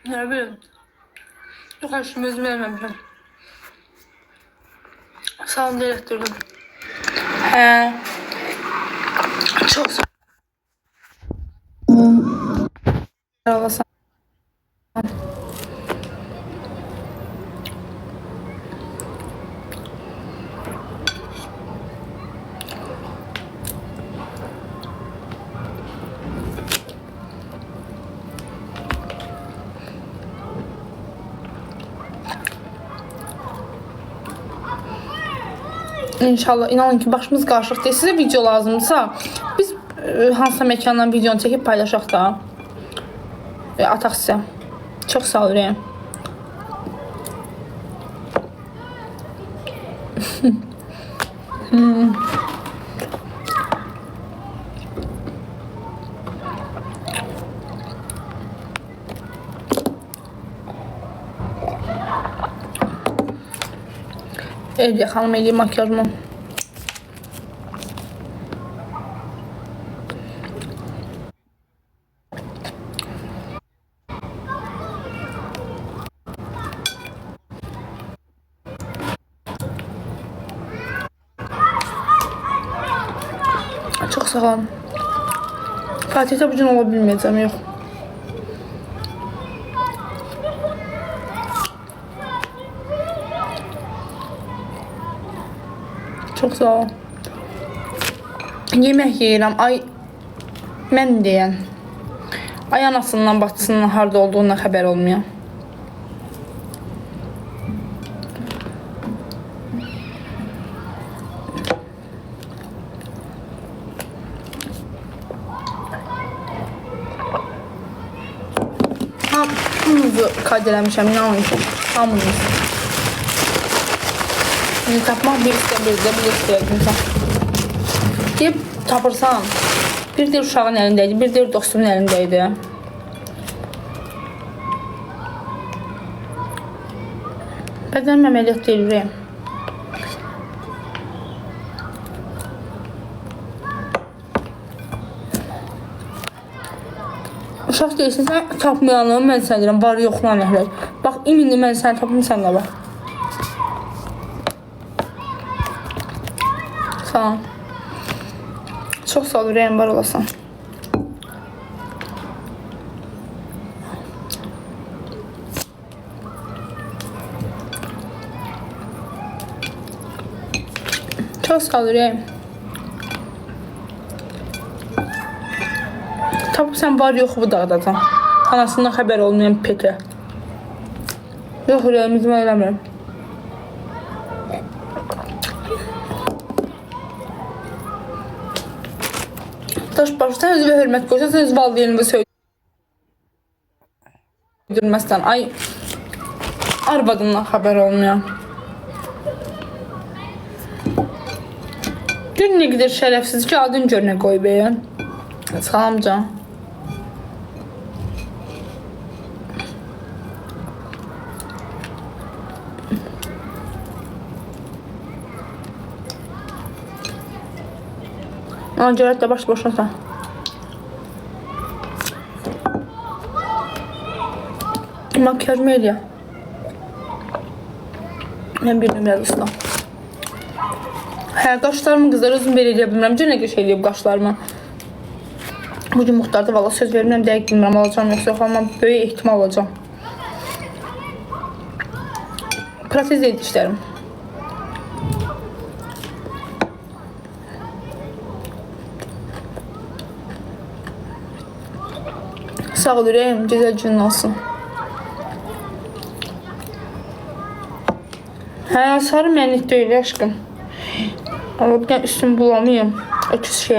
Ne bileyim. Yok aşkım özüm vermemişim. Salonda elektirdim. He. Çok sağ olasın. İnşallah inanın ki başımız qarışıqdır. Sizə video lazımdırsa biz hansısa məkandan videonu çəkib paylaşaq da. Ataq sizə. Çox sağ ol Ürəyim. Evliya xanım eləyim makyajımı. Çok sağ olun. Fatih'te bugün olabilmeyeceğim, yok. Çok sağ ol. Yemək yeyirəm. Ay mən deyən. Ay anasından bacısından harda olduğundan xəbər olmayan. Hamınızı kayd eləmişəm, inanın ki. Hamınız. Bizi tapmaq bir istəyirdə, bir istəyirdə. Deyib tapırsan, bir deyir uşağın əlindəydi, bir deyir dostumun əlindəydi. Bədənim əməliyyat deyilir. Uşaq deyilsin, sən tapmayanım, mən sən deyirəm, var yoxlan əhlər. Bax, indi mən səni tapım, sən də bax. Sağ ol. Çox sağ ol, Ürəyim, var olasan. Çox sağ ol, Ürəyim. Tapıb sən var yox bu dağdacan. Anasından xəbər olmayan pete. Yox, Ürəyim, izmə eləmirəm. Daş başı, sən özünə hörmət qoysan, sən öz valideynini söydürməzsən. Ay, arvadından xəbər olmayan. Gün nə qədər şərəfsiz ki, adın görünə qoy beyin. Salam can. Görət də baş boşasa. Makyajımı eləyə. Mən bir nömrəli ıslam. Hə, qaşlarımı qızlar özüm belə eləyə bilmirəm. Cə nə qəş eləyib qaşlarımı. Bugün muxtarda valla söz verirəm, dəqiq bilmirəm alacağım yoxsa yox, amma böyük ehtimal alacağım. Protez edil işlərim. Sağ ol Ürəyim, gözəl günün olsun. Hə, sarı mənlik deyil aşkım. Ama bir tane üstümü bulamayayım. Öküz şey.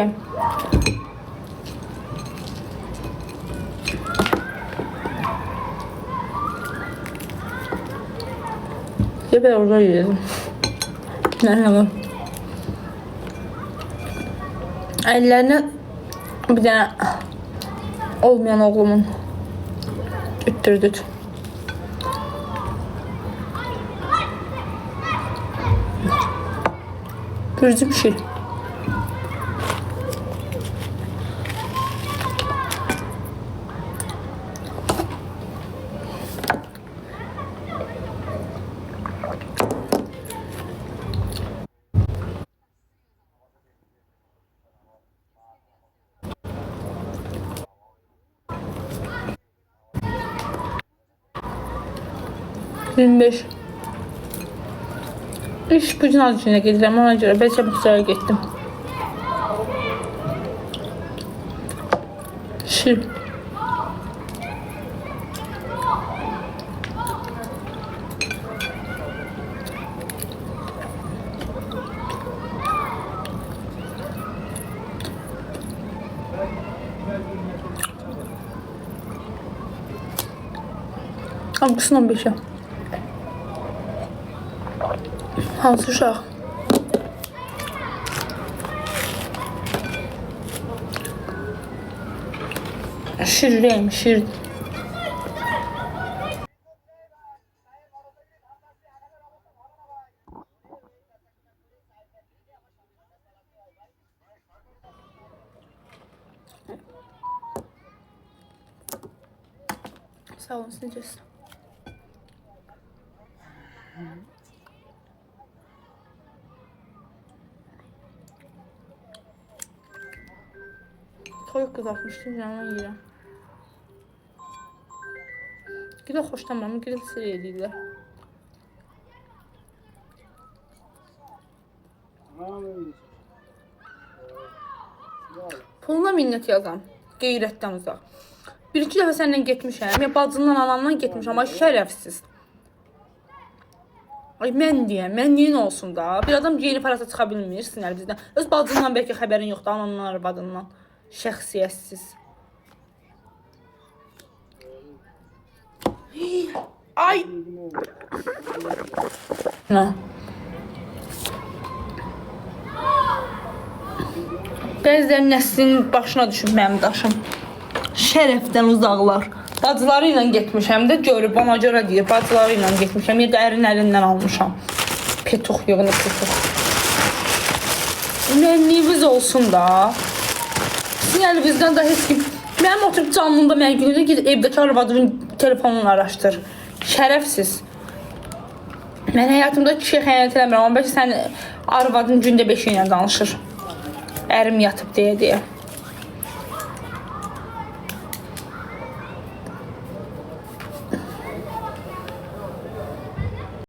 Ya ben orada yedim. Nerede? Ellerine bir tane olmayan oğlumun üttürdük. Kırıcı bir şey. 25. İş bu gün az günə gedirəm, ona görə bəlkə müxtərə getdim. Şir. Avqustun 15'i. Hansı uşaq? Şirrəyim, şir. Sağ olun, siz necəsiniz? Toyuq qızartmışdım, canıma yiyirəm. Gülə xoşlanmam, gülə sir edirlər. Puluna minnət yazam, qeyrətdən uzaq. Bir-iki dəfə səndən getmişəm, ya bacından, anamdan getmişəm, ay şərəfsiz. Ay mən deyəm, mənliyin olsun da. Bir adam yeni parası çıxa bilmir sinər bizdən. Öz bacından bəlkə xəbərin yoxdur, anamdan, arvadından. Şəxsiyyətsiz. Ay! Nə? Bəziləri nəslinin başına düşüb mənim daşım. Şərəfdən uzaqlar. Bacıları ilə getmişəm də görüb, ona görə deyir. Bacıları ilə getmişəm, ya da ərin əlindən almışam. Petuq yığını petuq. Mənliyimiz olsun da. Sizin əlinizdən də heç kim... Mənim oturub canlımda mən günüdə gidib evdəki arvadımın telefonunu araşdır. Şərəfsiz. Mən həyatımda kişiyə xəyanət eləmirəm, amma bəlkə sən arvadın gündə 5 ilə danışır. Ərim yatıb deyə.